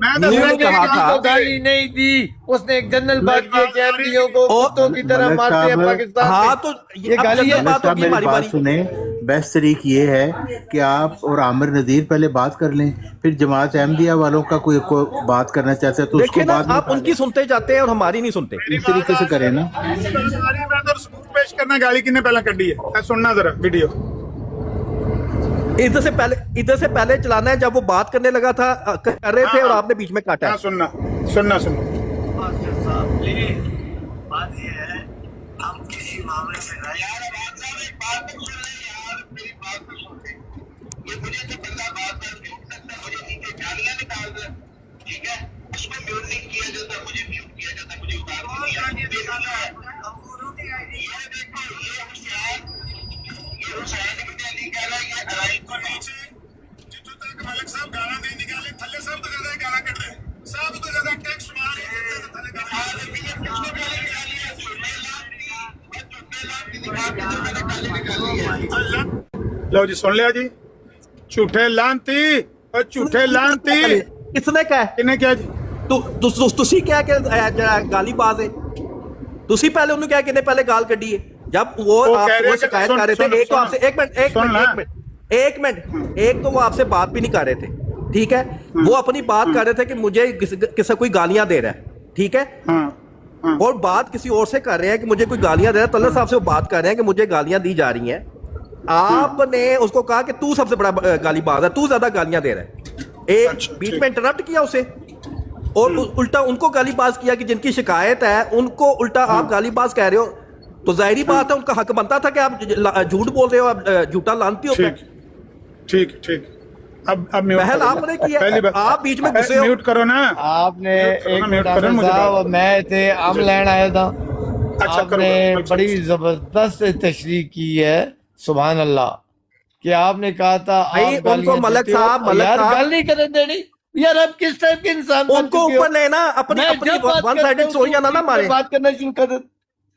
کہا تھا. گالی نہیں دی، اس نے ایک جنرل بات کی کہ احمدیوں کو کتوں کی طرح مارتے ہیں پاکستان. ہاں تو یہ گالی بات ہوگی ہماری باری. سنیں، بیسٹ طریق یہ ہے کہ آپ اور عامر نذیر پہلے بات کر لیں، پھر جماعت احمدیہ والوں کا کوئی بات کرنا چاہتا ہے تو اس کو بعد آپ ان کی سنتے جاتے ہیں اور ہماری نہیں سنتے. اس طریقے سے کریں نا. پیش کرنا گالی کنے پہلے کڈی ہے، سننا ذرا ویڈیو. ادھر سے پہلے چلانا ہے، جب وہ بات کرنے لگا تھا کر رہے تھے اور آپ نے بیچ میں کاٹا. سننا بات یہ ہے ہم کسی معاملے سے مجھے تو بندہ بات کر جھوٹ سکتا ہے، مجھے نیچے گالیاں نکال دے، ٹھیک ہے، اس کو میوٹ نہیں کیا جاتا، مجھے میوٹ کیا جاتا، مجھے اتار دیا. یہ حسین ابن علی کہہ رہا ہے، یہ عرائق کو نیچے جتوں تک ملک صاحب گانا نہیں نکالے تھلے صاحب تو زیادہ گانا کٹ رہے ہیں، صاحب تو زیادہ ٹیکس مار رہے ہیں تھلے گانا. لو جی سن لیا جی، جھوٹے لانتی اور جھوٹے لانتی. کس نے کہا؟ کنے کیا جی؟ تسی کہہ کے گالی باز ہے، تسی پہلے انہوں کہہ کہ پہلے گال کڈی ہے جب وہ آپ سے شکایت کر رہے تھے. ایک تو آپ سے ایک منٹ ایک تو وہ آپ سے بات بھی نہیں کر رہے تھے، ٹھیک ہے، وہ اپنی بات کر رہے تھے کہ مجھے کسی کوئی گالیاں دے رہا ہے، ٹھیک ہے، اور بات کسی اور سے کر رہے ہیں کہ مجھے کوئی گالیاں دے رہا ہے. طلعت صاحب سے وہ بات کر رہے ہیں کہ مجھے گالیاں دی جا رہی ہیں. آپ نے اس کو کہا کہ تو سب سے بڑا گالی باز ہے، تو زیادہ گالیاں دے رہا ہے. ایک بیچ میں انٹرپٹ کیا اسے اور الٹا ان کو گالی باز کیا کہ جن کی شکایت ہے ان کو الٹا آپ گالی باز کہہ رہے ہو. تو ظاہری بات ہے ان کا حق بنتا تھا کہ آپ جھوٹ بول رہے ہو، آپ جھوٹا لانتی ہو. ٹھیک اب پہل آپ نے کیا، آپ بیچ میں گھسے ہو. میوٹ کرو نا آپ نے. میں تھے آم لین آیا تھا، آپ نے بڑی زبردست تشریح کی ہے، سبحان اللہ، کہ آپ نے کہا تھا ان کو ملک صاحب گل نہیں کرنے دینی. یار اب کس ٹائپ کے انسان ان کو اوپر لینا، اپنی ون سائیڈڈ سٹوریاں نہ مارے. بات کرنا شروع کر دیں،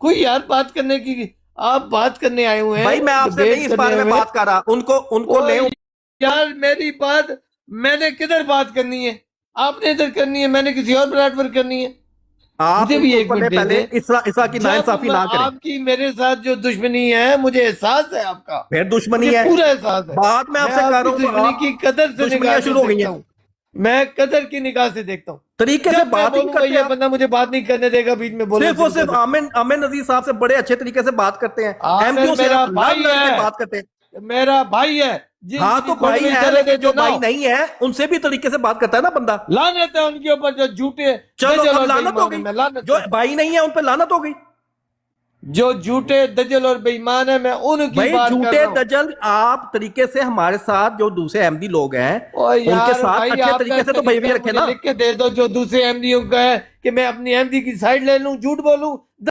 کوئی یار بات کرنے کی، آپ بات کرنے آئے ہوئے ہیں. بھائی میں آپ سے نہیں اس بارے میں بات کر رہا، ان کو لے. یار میری بات میں نے کدھر بات کرنی ہے؟ آپ نے ادھر کرنی ہے، میں نے کسی اور پلیٹ پر کرنی ہے. مجھے بھی ایک منٹ دے. اس کی ناانصافی نہ کریں. آپ کی میرے ساتھ جو دشمنی ہے مجھے احساس ہے آپ کا. پھر دشمنی ہے، پورا احساس ہے. بات میں آپ سے کر رہا ہوں، دشمنی کی قدر سے دشمنیاں شروع ہو گئی ہیں. میں قدر کی نگاہ سے دیکھتا ہوں. طریقے سے بات نہیں کرتے یہ بندہ مجھے بات نہیں کرنے دے گا بیچ میں بولے صرف اور صرف عامر نذیر صاحب سے بڑے اچھے طریقے سے بات کرتے ہیں عامر میرا بھائی ہے بات کرتے ہیں میرا بھائی ہے ہاں تو بھائی ہے جو بھائی نہیں ہے ان سے بھی طریقے سے بات کرتا ہے نا بندہ لعنت ہے ان کے اوپر جو جھوٹے چلو اب لعنت ہو گئی جو بھائی نہیں ہے ان پہ لعنت ہو گئی جو جھوٹے دجل اور بے ایمان ہے میں ان کی بات کر رہا ہوں دجل آپ طریقے سے ہمارے ساتھ جو دوسرے احمدی لوگ ہیں ان کے ساتھ اچھے طریقے سے تو بہیویئر رکھے نا لکھ کے دے دو جو دوسرے احمدیوں کا ہے کہ میں اپنی احمدی کی سائڈ لے لوں جھوٹ بولوں